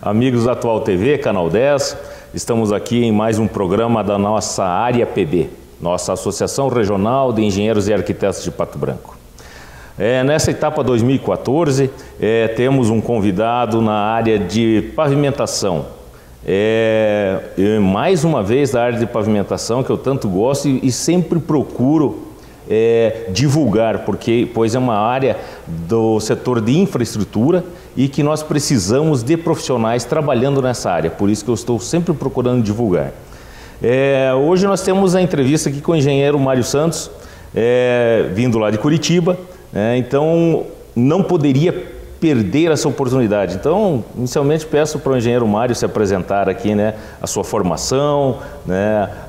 amigos da Atual TV, Canal 10. Estamos aqui em mais um programa da nossa área PB, nossa Associação Regional de Engenheiros e Arquitetos de Pato Branco. Nessa etapa 2014, temos um convidado na área de pavimentação. Mais uma vez da área de pavimentação, que eu tanto gosto e sempre procuro divulgar, pois é uma área do setor de infraestrutura e que nós precisamos de profissionais trabalhando nessa área, por isso que eu estou sempre procurando divulgar. Hoje nós temos a entrevista aqui com o engenheiro Mário Santos, vindo lá de Curitiba, então não poderia perder essa oportunidade. Então, inicialmente peço para o engenheiro Mário se apresentar aqui, a sua formação,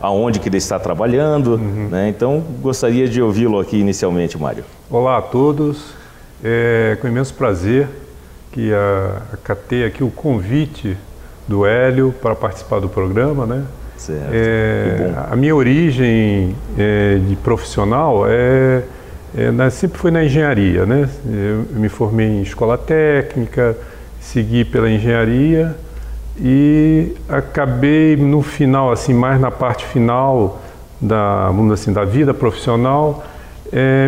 aonde que ele está trabalhando, então gostaria de ouvi-lo aqui inicialmente, Mário. Olá a todos, com imenso prazer que acatei aqui o convite do Hélio para participar do programa, Certo, que bom. A minha origem de profissional sempre foi na engenharia, Eu me formei em escola técnica, segui pela engenharia e acabei no final, mais na parte final da vida profissional,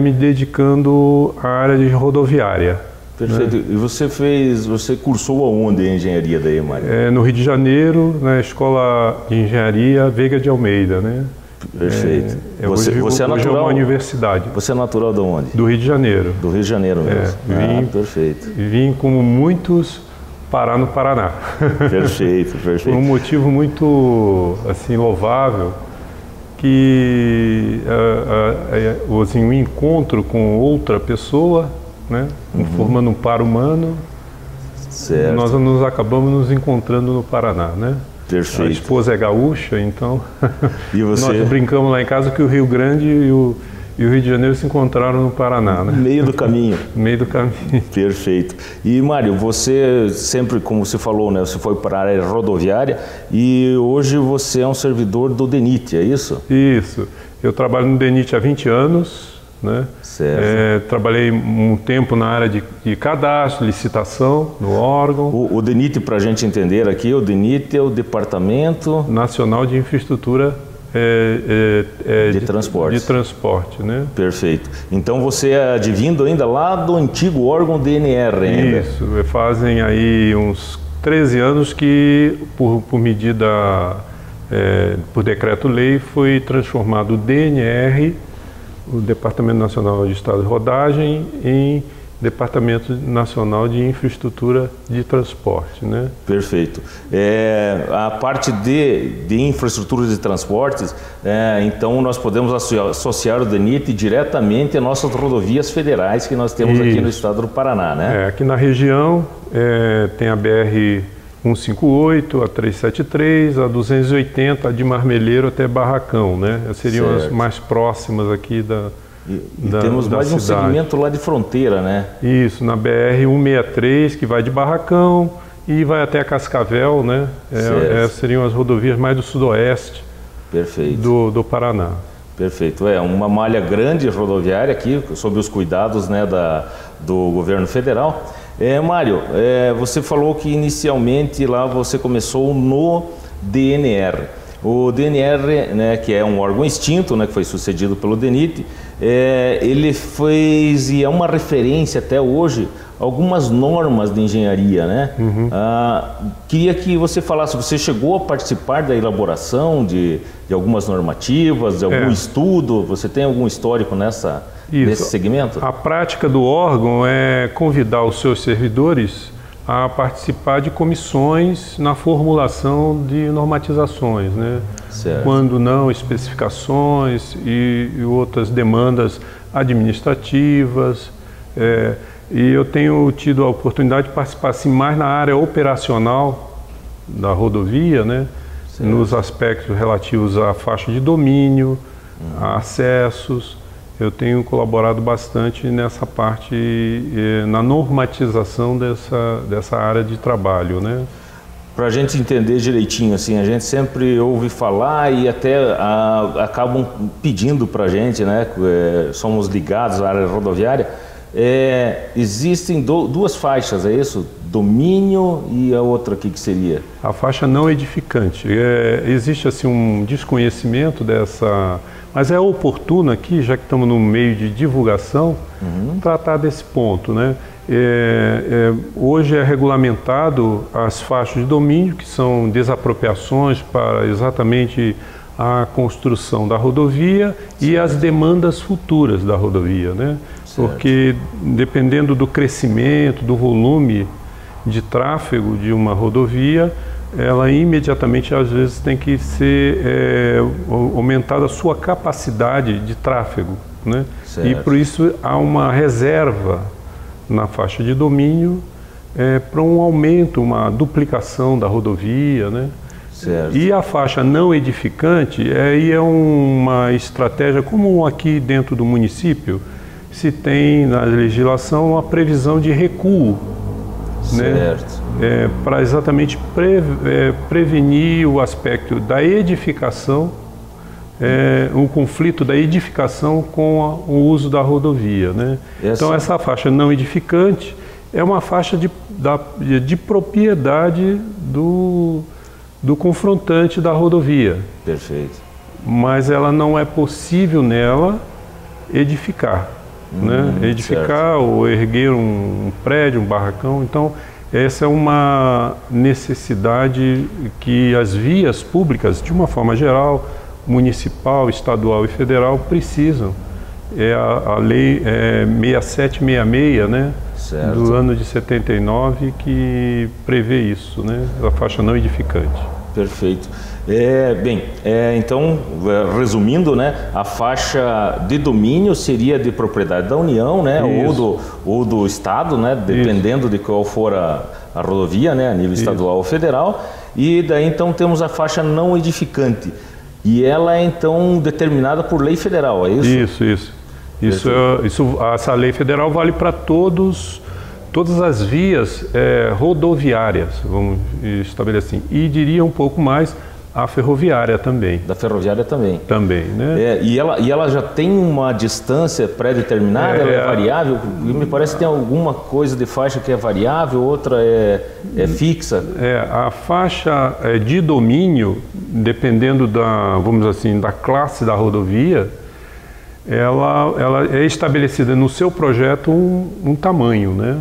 me dedicando à área de rodoviária. Perfeito. E você cursou aonde a engenharia daí, Mário? No Rio de Janeiro, na Escola de Engenharia Veiga de Almeida, Perfeito. Você é natural? É uma universidade. Você é natural de onde? Do Rio de Janeiro. Do Rio de Janeiro mesmo. Perfeito. Vim como muitos parar no Paraná. Perfeito, perfeito. Por um motivo muito louvável, que o encontro com outra pessoa, formando um par humano, certo. Nós nos acabamos nos encontrando no Paraná, Perfeito. A esposa é gaúcha, então e você? Nós brincamos lá em casa que o Rio Grande e o Rio de Janeiro se encontraram no Paraná, Meio do caminho. Meio do caminho. Perfeito. E Mário, você sempre, como você falou, você foi para a área rodoviária e hoje você é um servidor do DENIT, é isso? Isso. Eu trabalho no DENIT há 20 anos, Certo. Trabalhei um tempo na área de cadastro, licitação, no órgão. O DENIT, para a gente entender aqui, o DENIT é o Departamento Nacional de Infraestrutura de Transporte. De transporte, Perfeito. Então você é advindo ainda lá do antigo órgão DNR ainda? Isso, fazem aí uns 13 anos que, por medida, por decreto-lei, foi transformado o DNR, o Departamento Nacional de Estrada de Rodagem, em Departamento Nacional de Infraestrutura de Transporte, Perfeito. A parte de infraestrutura de transportes, então nós podemos associar o DENIT diretamente às nossas rodovias federais que nós temos aqui no estado do Paraná, Aqui na região tem a BR 158, a 373, a 280, a de Marmeleiro até Barracão, Seriam certo. as mais próximas aqui da temos mais cidade. Um segmento lá de fronteira, Isso, na BR 163, que vai de Barracão e vai até a Cascavel, Essas seriam as rodovias mais do sudoeste. Perfeito. Do Paraná. Perfeito. Uma malha grande rodoviária aqui, sob os cuidados do governo federal. Mário, você falou que inicialmente lá você começou no DNR. O DNR, que é um órgão extinto, que foi sucedido pelo DENIT, ele fez, e é uma referência até hoje, algumas normas de engenharia, queria que você falasse, você chegou a participar da elaboração de algumas normativas, de algum estudo, você tem algum histórico nesse segmento? A prática do órgão é convidar os seus servidores a participar de comissões na formulação de normatizações, Certo. Quando não, especificações e outras demandas administrativas. E eu tenho tido a oportunidade de participar mais na área operacional da rodovia, nos aspectos relativos à faixa de domínio, a acessos. Eu tenho colaborado bastante nessa parte, na normatização dessa área de trabalho, Para a gente entender direitinho, assim, a gente sempre ouve falar e até acabam pedindo para a gente, somos ligados à área rodoviária, existem duas faixas, é isso? Domínio e a outra aqui que seria? A faixa não edificante. Existe assim um desconhecimento dessa... Mas é oportuno aqui, já que estamos no meio de divulgação, tratar desse ponto, né? Hoje é regulamentado as faixas de domínio, que são desapropriações para exatamente a construção da rodovia e as demandas futuras da rodovia, né? Porque dependendo do crescimento, do volume de tráfego de uma rodovia, ela imediatamente às vezes tem que ser aumentada a sua capacidade de tráfego, né? E por isso há uma reserva na faixa de domínio para um aumento, uma duplicação da rodovia, né? Certo. E a faixa não edificante aí é uma estratégia comum aqui dentro do município. Se tem na legislação uma previsão de recuo, certo, né? Para exatamente prevenir o aspecto da edificação, o conflito da edificação com o uso da rodovia, né? Então essa faixa não edificante é uma faixa de propriedade do confrontante da rodovia. Perfeito. Mas ela não é possível nela edificar, né? Edificar ou erguer um prédio, um barracão. Então essa é uma necessidade que as vias públicas, de uma forma geral, municipal, estadual e federal, precisam. É a lei 6766, né? Certo. Do ano de 79, que prevê isso, né? A faixa não edificante. Perfeito. Então, resumindo, né, a faixa de domínio seria de propriedade da União, né, ou do Estado, né, dependendo de qual for a rodovia, né, a nível estadual ou federal. E daí então temos a faixa não edificante. E ela é então determinada por lei federal, é isso? Isso. Essa lei federal vale para todas as vias rodoviárias, vamos estabelecer assim, e diria um pouco mais a ferroviária também. Da ferroviária também. Também, né? E ela já tem uma distância pré-determinada, ela é variável? Me parece que tem alguma coisa de faixa que é variável, outra é fixa. A faixa de domínio, dependendo vamos dizer assim, da classe da rodovia, ela é estabelecida no seu projeto um tamanho, né?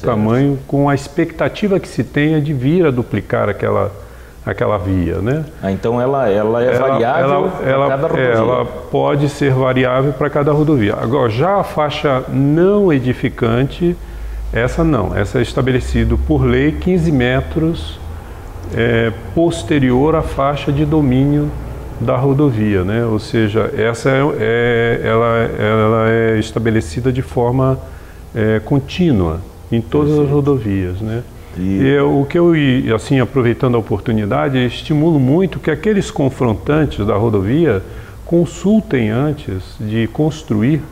Tamanho com a expectativa que se tenha de vir a duplicar aquela via, né? Então ela é variável para cada rodovia. Ela pode ser variável para cada rodovia. Agora, já a faixa não edificante, essa é estabelecido por lei 15 metros posterior à faixa de domínio da rodovia, né? Ou seja, essa ela é estabelecida de forma contínua em todas as rodovias, né? E o que eu, assim, aproveitando a oportunidade, estimulo muito que aqueles confrontantes da rodovia consultem antes de construir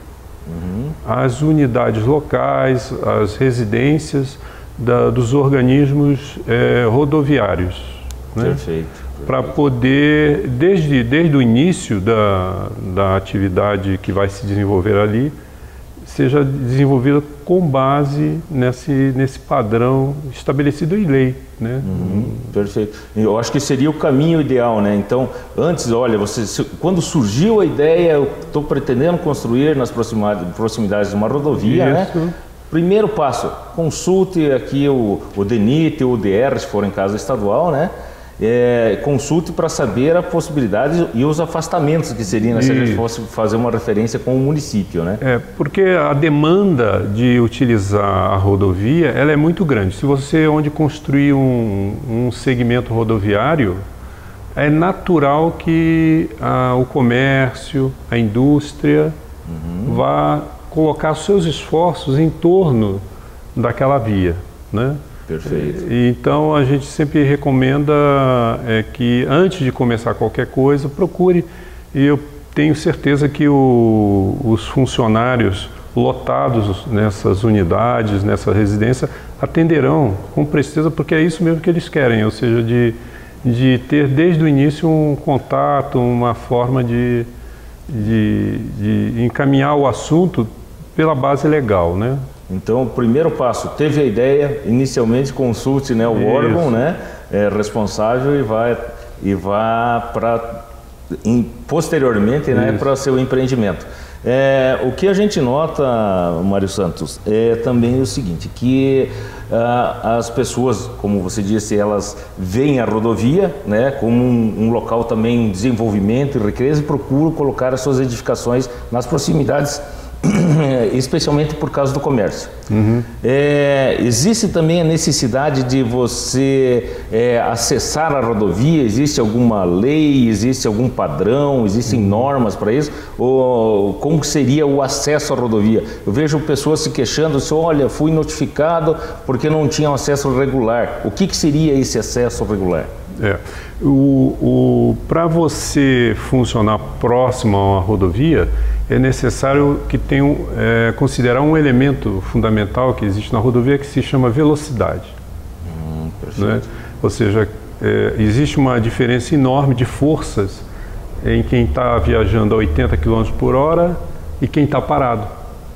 as unidades locais, as residências dos organismos rodoviários, né? Perfeito. Para poder, desde o início da atividade que vai se desenvolver ali, seja desenvolvida com base nesse padrão estabelecido em lei, né? Perfeito. Eu acho que seria o caminho ideal, né? Então, antes, olha, quando surgiu a ideia, eu estou pretendendo construir nas proximidades de uma rodovia, né? Primeiro passo, consulte aqui o DENIT ou o DR, se for em caso estadual, né? Consulte para saber a possibilidade e os afastamentos que seriam, né, se a gente fosse fazer uma referência com o município, né? Porque a demanda de utilizar a rodovia, ela é muito grande. Se você onde construir um segmento rodoviário, é natural que o comércio, a indústria vá colocar seus esforços em torno daquela via, né? Perfeito. Então a gente sempre recomenda que antes de começar qualquer coisa, procure, e eu tenho certeza que os funcionários lotados nessas unidades, nessa residência, atenderão com presteza, porque é isso mesmo que eles querem, ou seja, de ter desde o início um contato, uma forma de encaminhar o assunto pela base legal, né? Então, o primeiro passo, teve a ideia, inicialmente consulte, né, o órgão, né, responsável e vá para posteriormente, né, para seu empreendimento. O que a gente nota, Mário Santos, é também o seguinte, que as pessoas, como você disse, elas veem a rodovia, né, como um local também de desenvolvimento e recreio e procuram colocar as suas edificações nas proximidades, especialmente por causa do comércio. Existe também a necessidade de você acessar a rodovia? Existe alguma lei, existe algum padrão, existem normas para isso? Ou como seria o acesso à rodovia? Eu vejo pessoas se queixando, assim, olha, fui notificado porque não tinha acesso regular. O que seria esse acesso regular? Para você funcionar próximo a uma rodovia, é necessário que tenha considerar um elemento fundamental que existe na rodovia que se chama velocidade. Né? Ou seja, existe uma diferença enorme de forças em quem está viajando a 80 km por hora e quem está parado.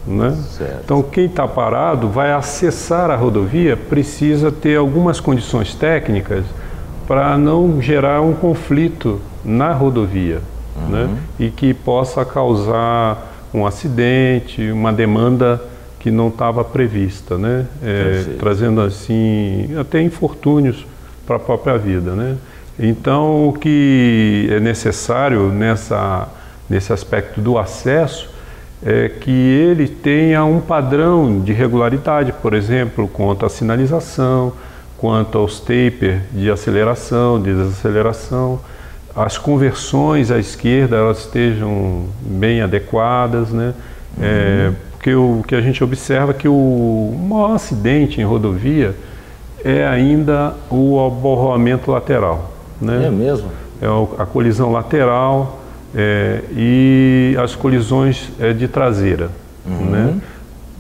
Né? Então, quem está parado vai acessar a rodovia, precisa ter algumas condições técnicas para não gerar um conflito na rodovia. Né? E que possa causar um acidente, uma demanda que não estava prevista, né? Trazendo assim até infortúnios para a própria vida, né? Então, o que é necessário nesse aspecto do acesso é que ele tenha um padrão de regularidade, por exemplo, quanto à sinalização, quanto aos taper de aceleração, de desaceleração, as conversões à esquerda elas estejam bem adequadas, né? Porque o que a gente observa é que o maior acidente em rodovia é ainda o aborroamento lateral, né? É mesmo? É a colisão lateral e as colisões de traseira, né?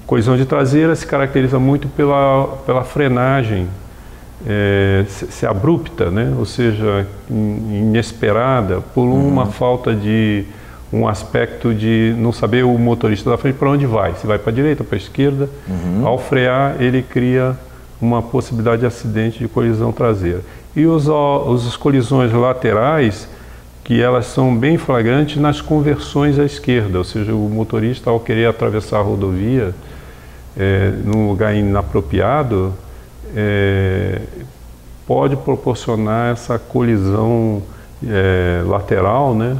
Colisão de traseira se caracteriza muito pela frenagem ser abrupta, né? Ou seja, inesperada, por uma falta de um aspecto de não saber o motorista da frente para onde vai, se vai para a direita, para a esquerda. Ao frear, ele cria uma possibilidade de acidente de colisão traseira. E as colisões laterais, que elas são bem flagrantes nas conversões à esquerda, ou seja, o motorista, ao querer atravessar a rodovia num lugar inapropriado, pode proporcionar essa colisão lateral, né?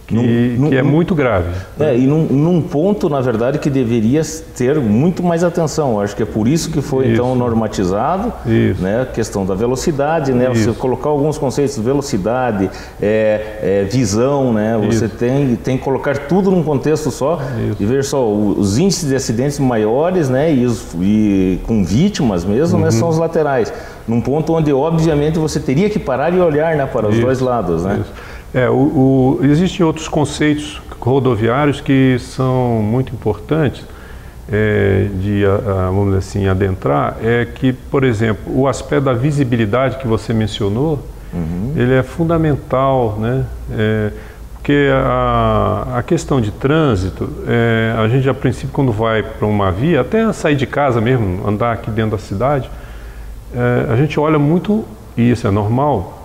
Que é muito grave. E num ponto, na verdade, que deveria ter muito mais atenção. Acho que é por isso que foi então normatizado, né? A questão da velocidade, né? Você colocar alguns conceitos, velocidade, visão, né? Você tem que colocar tudo num contexto só e ver só os índices de acidentes maiores, né? E com vítimas mesmo, né? São os laterais. Num ponto onde, obviamente, você teria que parar e olhar, né? Para os dois lados, né? Existem outros conceitos rodoviários que são muito importantes vamos dizer assim, adentrar, que, por exemplo, o aspecto da visibilidade que você mencionou, ele é fundamental, né? Porque a questão de trânsito, a gente a princípio quando vai para uma via, até sair de casa mesmo, andar aqui dentro da cidade, a gente olha muito, e isso é normal,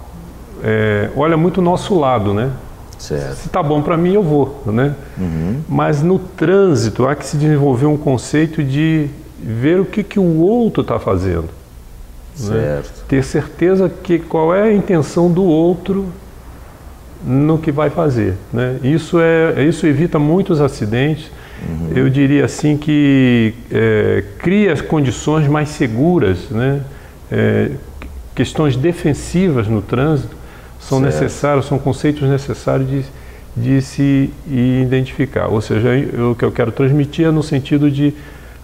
olha muito o nosso lado, né? Certo. Se tá bom para mim, eu vou, né? Mas no trânsito há que se desenvolver um conceito de ver o que o outro está fazendo. Certo. Né? Ter certeza qual é a intenção do outro no que vai fazer, né? Isso evita muitos acidentes. Eu diria assim que cria as condições mais seguras, né? Questões defensivas no trânsito são necessários, são conceitos necessários de se identificar. Ou seja, o que eu quero transmitir é no sentido de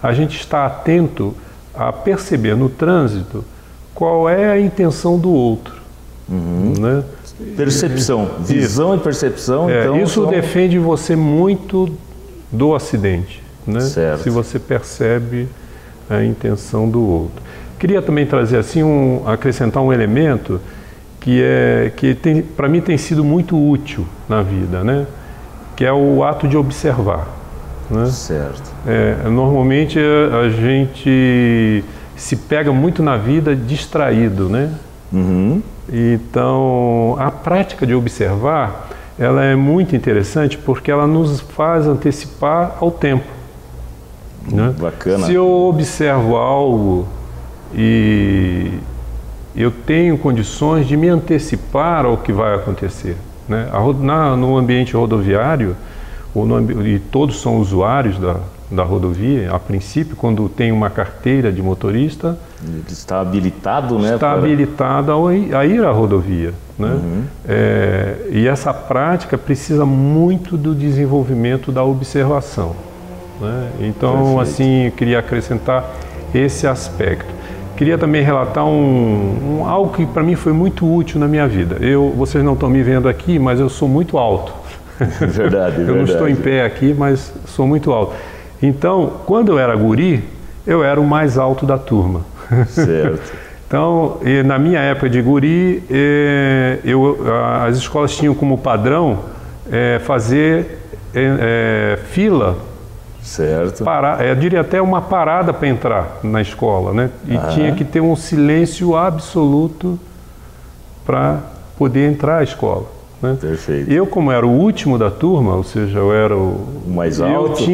a gente estar atento a perceber no trânsito qual é a intenção do outro. Né? Percepção, visão e percepção. Então, isso defende você muito do acidente, né? Se você percebe a intenção do outro. Queria também trazer assim acrescentar um elemento que para mim tem sido muito útil na vida, né? Que é o ato de observar. né? Certo. Normalmente a gente se pega muito na vida distraído, né? Uhum. Então, a prática de observar, ela é muito interessante porque ela nos faz antecipar ao tempo, né? Bacana. Se eu observo algo e eu tenho condições de me antecipar ao que vai acontecer, né? No ambiente rodoviário, e todos são usuários da rodovia, a princípio, quando tem uma carteira de motorista, ele está habilitado, né? Está habilitado a ir à rodovia, né? Uhum. E essa prática precisa muito do desenvolvimento da observação, né? Então, Perfeito. assim, eu queria acrescentar esse aspecto. Queria também relatar algo que para mim foi muito útil na minha vida. Vocês não estão me vendo aqui, mas eu sou muito alto. Verdade, eu não estou em pé aqui, mas sou muito alto. Então, quando eu era guri, eu era o mais alto da turma. Certo. Então, na minha época de guri, as escolas tinham como padrão fazer fila. Certo. Eu diria até uma parada para entrar na escola, né? E tinha que ter um silêncio absoluto para poder entrar à escola, né? Perfeito. Eu, como era o último da turma, ou seja, eu era o mais alto,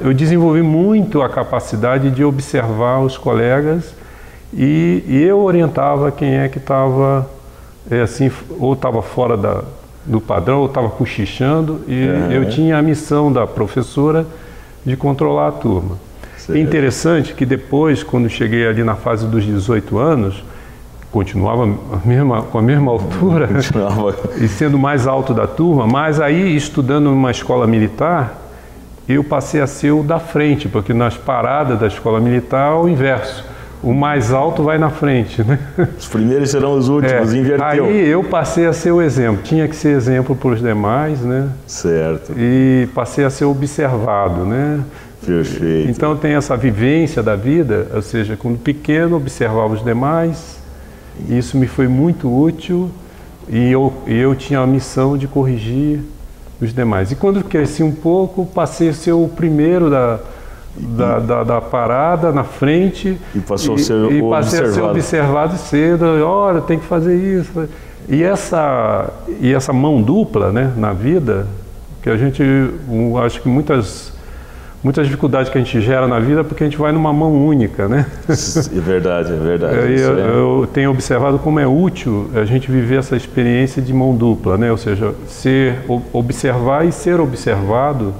eu desenvolvi muito a capacidade de observar os colegas e eu orientava quem é que estava assim, ou estava fora do padrão, ou estava cochichando, e eu tinha a missão da professora de controlar a turma. Certo. É interessante que depois, quando cheguei ali na fase dos 18 anos, continuava com a mesma altura e sendo mais alto da turma, mas aí, estudando numa escola militar, eu passei a ser o da frente, porque nas paradas da escola militar é o inverso. O mais alto vai na frente, né? Os primeiros serão os últimos, inverteu. Aí eu passei a ser o exemplo, tinha que ser exemplo para os demais, né? Certo. E passei a ser observado, né? Perfeito. Então tem essa vivência da vida, ou seja, quando pequeno observava os demais, isso me foi muito útil e eu tinha a missão de corrigir os demais. E quando cresci um pouco, passei a ser o primeiro da parada na frente e passou a ser observado. Passei a ser observado cedo. Olha, tem que fazer isso. E essa mão dupla, né, na vida, que a gente, acho que muitas dificuldades que a gente gera na vida porque a gente vai numa mão única, né? É verdade, é verdade. Eu tenho observado como é útil a gente viver essa experiência de mão dupla, né? Ou seja, observar e ser observado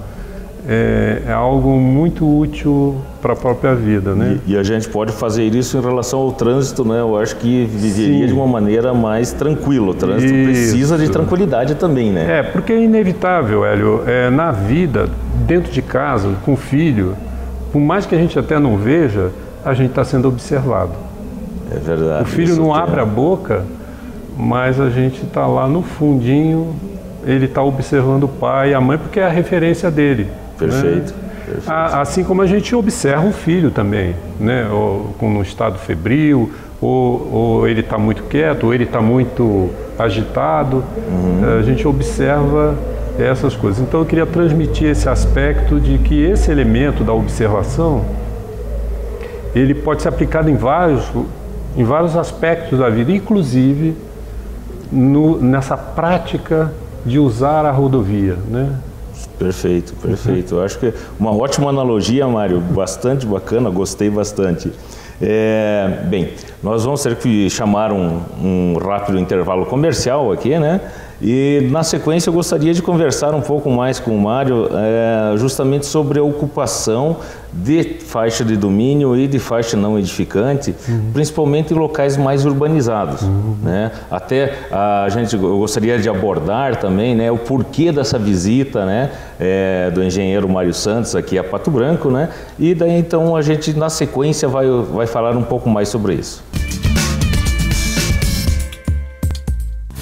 é algo muito útil para a própria vida, né? E a gente pode fazer isso em relação ao trânsito, né? Eu acho que viveria de uma maneira mais tranquila. O trânsito precisa de tranquilidade também, né? Porque é inevitável, Hélio, na vida, dentro de casa, com o filho, por mais que a gente até não veja, a gente está sendo observado. É verdade. O filho não abre a boca, mas a gente está lá no fundinho, ele está observando o pai e a mãe, porque é a referência dele. Perfeito. Né? Perfeito. Assim como a gente observa o filho também, né? Ou no estado febril, ou ele está muito quieto, ou ele está muito agitado. A gente observa essas coisas. Então eu queria transmitir esse aspecto de que esse elemento da observação, ele pode ser aplicado em vários aspectos da vida, inclusive nessa prática de usar a rodovia, né? Perfeito, perfeito. Eu acho que uma ótima analogia, Mário, bastante bacana, gostei bastante. Bem, nós vamos ter que chamar um rápido intervalo comercial aqui, né? E na sequência eu gostaria de conversar um pouco mais com o Mário justamente sobre a ocupação de faixa de domínio e de faixa não edificante, principalmente em locais mais urbanizados, né? Até eu gostaria de abordar também, né, o porquê dessa visita, né, do engenheiro Mário Santos aqui a Pato Branco, né? E daí então a gente na sequência vai falar um pouco mais sobre isso.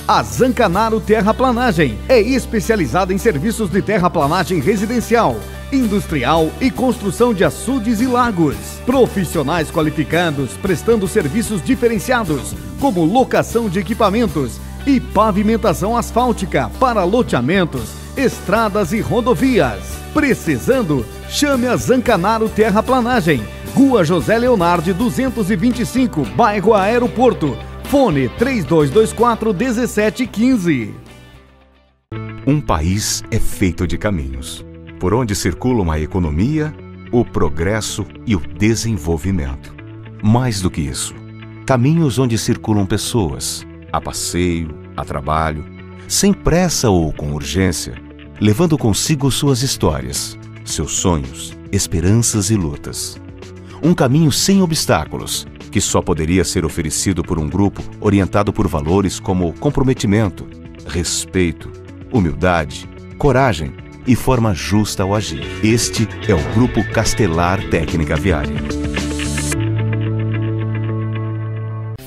A Zancanaro Terraplanagem é especializada em serviços de terraplanagem residencial, industrial e construção de açudes e lagos. Profissionais qualificados prestando serviços diferenciados, como locação de equipamentos e pavimentação asfáltica para loteamentos, estradas e rodovias. Precisando? Chame a Zancanaro Terraplanagem. Rua José Leonardi 225, bairro Aeroporto. Fone 3224-1715. Um país é feito de caminhos, por onde circulam a economia, o progresso e o desenvolvimento. Mais do que isso, caminhos onde circulam pessoas, a passeio, a trabalho, sem pressa ou com urgência, levando consigo suas histórias, seus sonhos, esperanças e lutas. Um caminho sem obstáculos, que só poderia ser oferecido por um grupo orientado por valores como comprometimento, respeito, humildade, coragem e forma justa ao agir. Este é o Grupo Castelar Técnica Viária.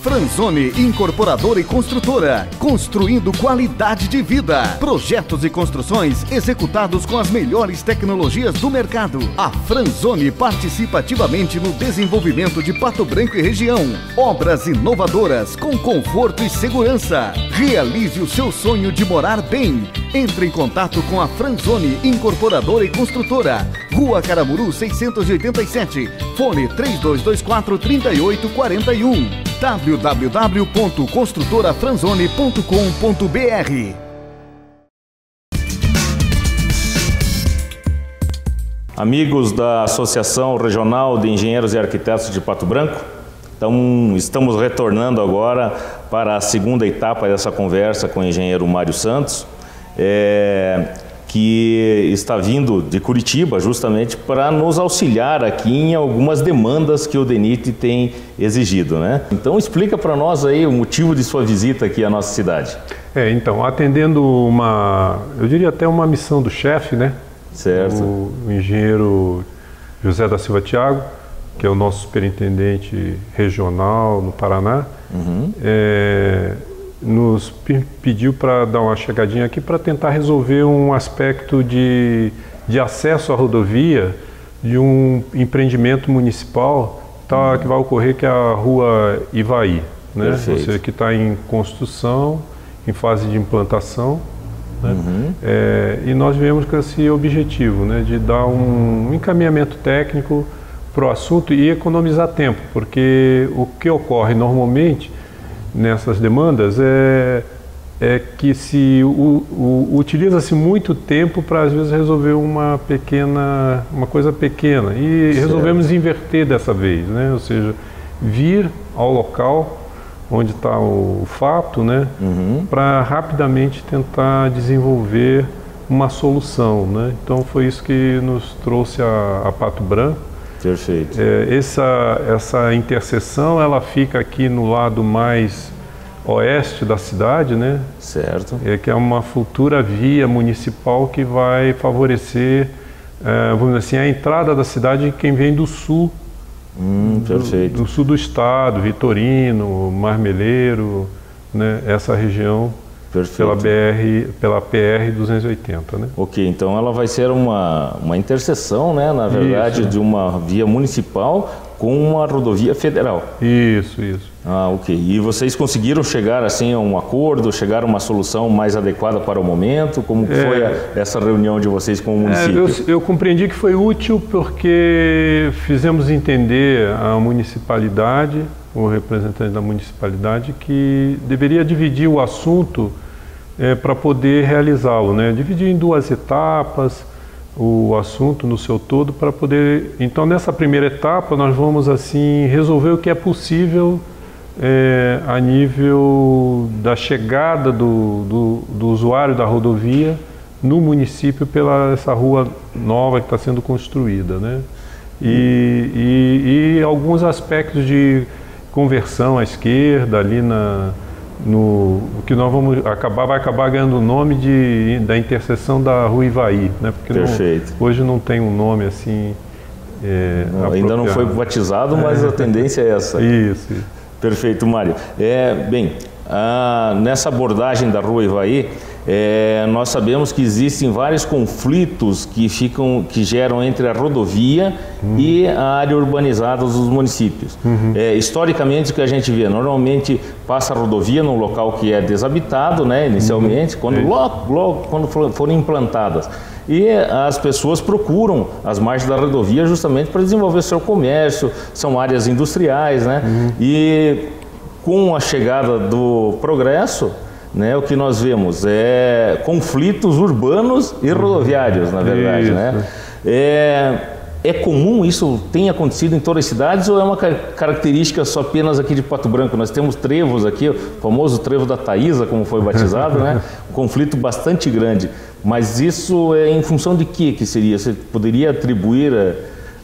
Franzoni Incorporadora e Construtora, construindo qualidade de vida. Projetos e construções executados com as melhores tecnologias do mercado. A Franzoni participa ativamente no desenvolvimento de Pato Branco e região. Obras inovadoras com conforto e segurança. Realize o seu sonho de morar bem. Entre em contato com a Franzoni Incorporadora e Construtora. Rua Caramuru 687. Fone 3224-3841. www.construtorafranzoni.com.br. Amigos da Associação Regional de Engenheiros e Arquitetos de Pato Branco, então estamos retornando agora para a segunda etapa dessa conversa com o engenheiro Mário Santos, que está vindo de Curitiba justamente para nos auxiliar aqui em algumas demandas que o DENIT tem exigido, né? Então explica para nós aí o motivo de sua visita aqui à nossa cidade. Então, atendendo eu diria até uma missão do chefe, né? Certo. O engenheiro José da Silva Thiago, que é o nosso superintendente regional no Paraná, nos pediu para dar uma chegadinha aqui para tentar resolver um aspecto de acesso à rodovia de um empreendimento municipal que vai ocorrer, que é a Rua Ivaí, né? Ou seja, que está em construção, em fase de implantação, né? E nós viemos com esse objetivo, né, de dar um encaminhamento técnico para o assunto e economizar tempo, porque o que ocorre normalmente nessas demandas é que utiliza-se muito tempo para às vezes resolver uma coisa pequena, e resolvemos inverter dessa vez, né? Ou seja, vir ao local onde está o fato, né? Para rapidamente tentar desenvolver uma solução, né? Então foi isso que nos trouxe a Pato Branco. Perfeito. Essa interseção, ela fica aqui no lado mais oeste da cidade, né? Certo. Que é uma futura via municipal que vai favorecer, vamos dizer assim, a entrada da cidade de quem vem do sul, perfeito. do sul do estado, Vitorino, Marmeleiro, né? Essa região. Perfeito. Pela PR 280, né? Ok, então ela vai ser uma interseção, né, na verdade, de uma via municipal com uma rodovia federal. Isso. Ok. E vocês conseguiram chegar assim a um acordo, chegar a uma solução mais adequada para o momento? Como foi essa reunião de vocês com o município? Eu compreendi que foi útil porque fizemos entender à municipalidade, o representante da municipalidade, que deveria dividir o assunto para poder realizá-lo, né? Dividir em 2 etapas o assunto no seu todo para poder... Então, nessa primeira etapa, nós vamos assim resolver o que é possível a nível da chegada do usuário da rodovia no município pela essa rua nova que está sendo construída, né? E alguns aspectos de conversão à esquerda ali no que nós vamos vai acabar ganhando o nome da interseção da Rua Ivaí, né? Porque hoje não tem um nome assim ainda não foi batizado, mas a tendência é essa. Isso. Perfeito, Mário. Nessa abordagem da Rua Ivaí, nós sabemos que existem vários conflitos que geram entre a rodovia e a área urbanizada dos municípios. Historicamente, o que a gente vê, normalmente passa a rodovia num local que é desabitado, né, inicialmente, logo quando forem implantadas. E as pessoas procuram as margens da rodovia justamente para desenvolver seu comércio, são áreas industriais, né? E com a chegada do progresso, né, o que nós vemos é conflitos urbanos e rodoviários, na verdade, né? É comum isso tem acontecido em todas as cidades ou é uma característica só apenas aqui de Pato Branco? Nós temos trevos aqui, o famoso trevo da Taísa, como foi batizado, né? Um conflito bastante grande. Mas isso é em função de que seria? Você poderia atribuir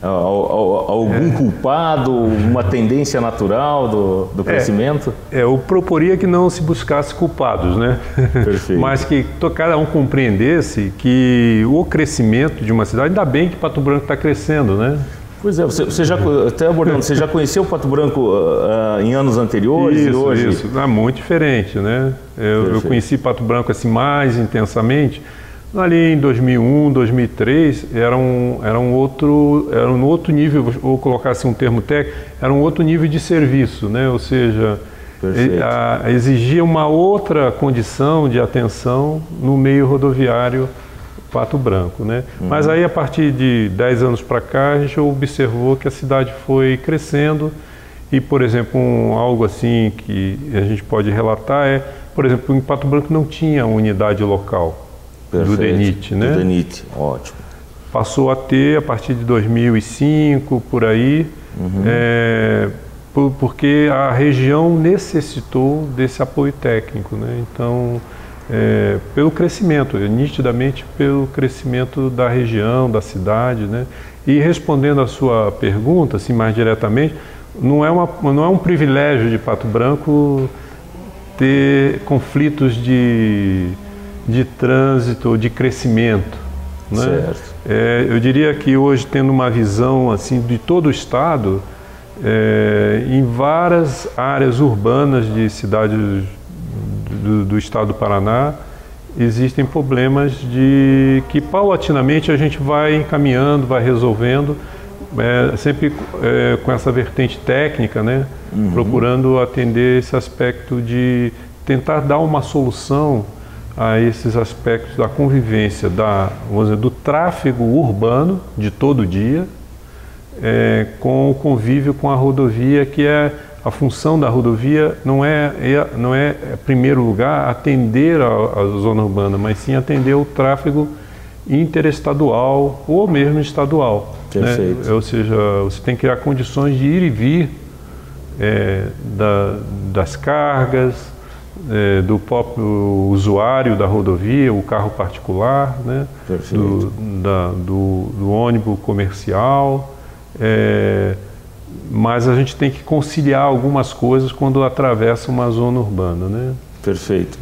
a algum culpado, uma tendência natural do crescimento? Eu proporia que não se buscasse culpados, né? Perfeito. Mas que cada um compreendesse que o crescimento de uma cidade, ainda bem que Pato Branco está crescendo, né? Pois é, você já, até abordando, você já conheceu Pato Branco em anos anteriores e hoje? Isso, é muito diferente, né? Eu conheci Pato Branco assim mais intensamente ali em 2001, 2003, era um outro nível, vou colocar assim um termo técnico, era um outro nível de serviço, né? Ou seja, exigia uma outra condição de atenção no meio rodoviário Pato Branco, né? Mas aí a partir de 10 anos para cá a gente observou que a cidade foi crescendo e, por exemplo, algo assim que a gente pode relatar por exemplo, em Pato Branco não tinha unidade local. Do DENIT, né? Do DENIT, ótimo. Passou a ter a partir de 2005, por aí, porque a região necessitou desse apoio técnico, né? Então, pelo crescimento, nitidamente pelo crescimento da região, da cidade, né? E respondendo à sua pergunta, assim, mais diretamente, não é um privilégio de Pato Branco ter conflitos de trânsito, de crescimento, né? Certo. Eu diria que hoje, tendo uma visão assim de todo o estado, em várias áreas urbanas de cidades do estado do Paraná, existem problemas que paulatinamente a gente vai encaminhando, vai resolvendo, sempre com essa vertente técnica, né? Procurando atender esse aspecto de tentar dar uma solução a esses aspectos da convivência, vamos dizer, do tráfego urbano de todo dia, com o convívio com a rodovia, que a função da rodovia não é em primeiro lugar, atender a zona urbana, mas sim atender o tráfego interestadual ou mesmo estadual. Perfeito. Né? Ou seja, você tem que criar condições de ir e vir das cargas, do próprio usuário da rodovia, o carro particular, né? do ônibus comercial, mas a gente tem que conciliar algumas coisas quando atravessa uma zona urbana, né? Perfeito.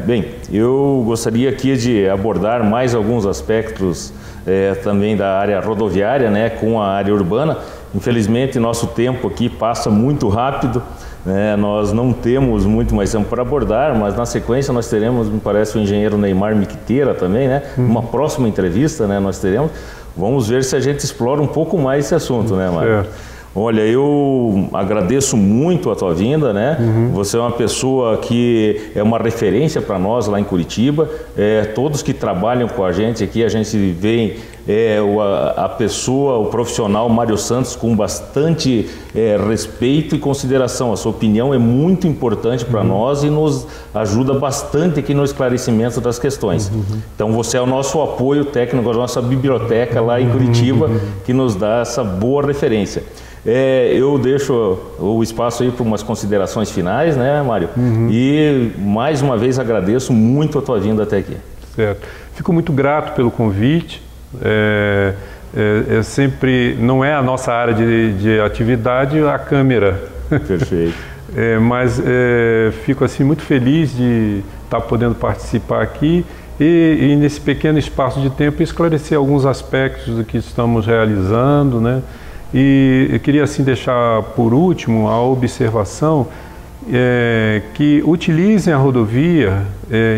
Bem, eu gostaria aqui de abordar mais alguns aspectos também da área rodoviária, né, com a área urbana. Infelizmente, nosso tempo aqui passa muito rápido. Nós não temos muito mais tempo para abordar, mas na sequência nós teremos, me parece, o engenheiro Neymar Miquiteira também, né? Uma próxima entrevista, né, nós teremos. Vamos ver se a gente explora um pouco mais esse assunto, né, Mário? Olha, eu agradeço muito a tua vinda, né? Você é uma pessoa que é uma referência para nós lá em Curitiba. Todos que trabalham com a gente aqui, a gente vê a pessoa, o profissional Mário Santos com bastante respeito e consideração. A sua opinião é muito importante para nós e nos ajuda bastante aqui no esclarecimento das questões. Então você é o nosso apoio técnico, a nossa biblioteca lá em Curitiba, que nos dá essa boa referência. Eu deixo o espaço aí para umas considerações finais, né, Mário? E mais uma vez agradeço muito a tua vinda até aqui. Certo. Fico muito grato pelo convite. Sempre não é a nossa área de atividade a câmera. Perfeito. Mas fico assim muito feliz de estar podendo participar aqui e nesse pequeno espaço de tempo esclarecer alguns aspectos do que estamos realizando, né? E eu queria assim deixar por último a observação que utilizem a rodovia,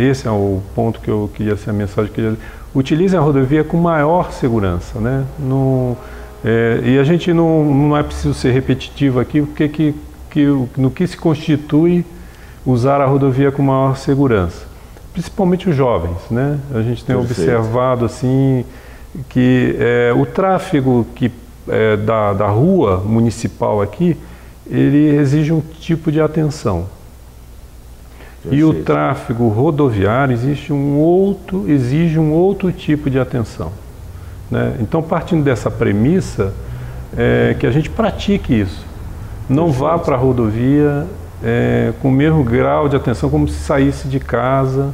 esse é o ponto que eu queria, essa mensagem que eu queria, utilizem a rodovia com maior segurança, né? E a gente não é preciso ser repetitivo aqui, porque no que se constitui usar a rodovia com maior segurança, principalmente os jovens, né? A gente tem observado assim que o tráfego da rua municipal aqui, ele exige um tipo de atenção. E o tráfego rodoviário exige um outro tipo de atenção, né? Então, partindo dessa premissa, que a gente pratique isso. Não vá para a rodovia com o mesmo grau de atenção como se saísse de casa.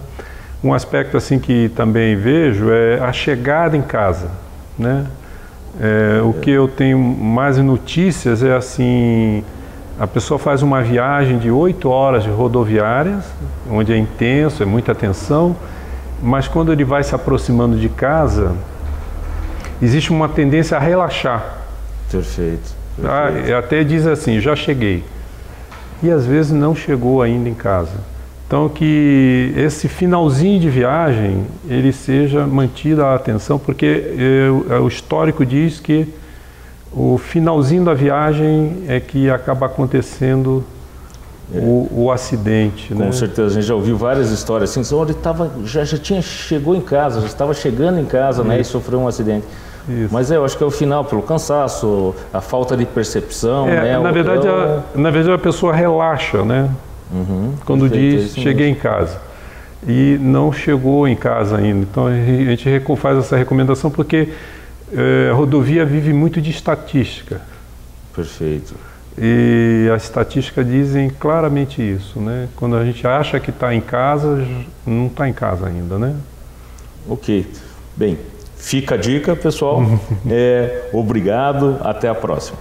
Um aspecto assim que também vejo é a chegada em casa, né? O que eu tenho mais notícias é assim, a pessoa faz uma viagem de 8 horas de rodoviárias, onde é intenso, é muita atenção, mas quando ele vai se aproximando de casa, existe uma tendência a relaxar. Perfeito. Até diz assim, já cheguei. E às vezes não chegou ainda em casa. Então que esse finalzinho de viagem, ele seja mantida a atenção, porque o histórico diz que o finalzinho da viagem é que acaba acontecendo o acidente. Com certeza, a gente já ouviu várias histórias assim, onde chegou em casa, já estava chegando em casa, né, e sofreu um acidente. Isso. Mas eu acho que é o final, pelo cansaço, a falta de percepção, né? Na verdade a pessoa relaxa, né? Quando diz, cheguei em casa. E não chegou em casa ainda. Então a gente faz essa recomendação porque a rodovia vive muito de estatística. Perfeito. E as estatísticas dizem claramente isso, né? Quando a gente acha que está em casa, não está em casa ainda, né? Ok. Bem, fica a dica, pessoal. Obrigado, até a próxima.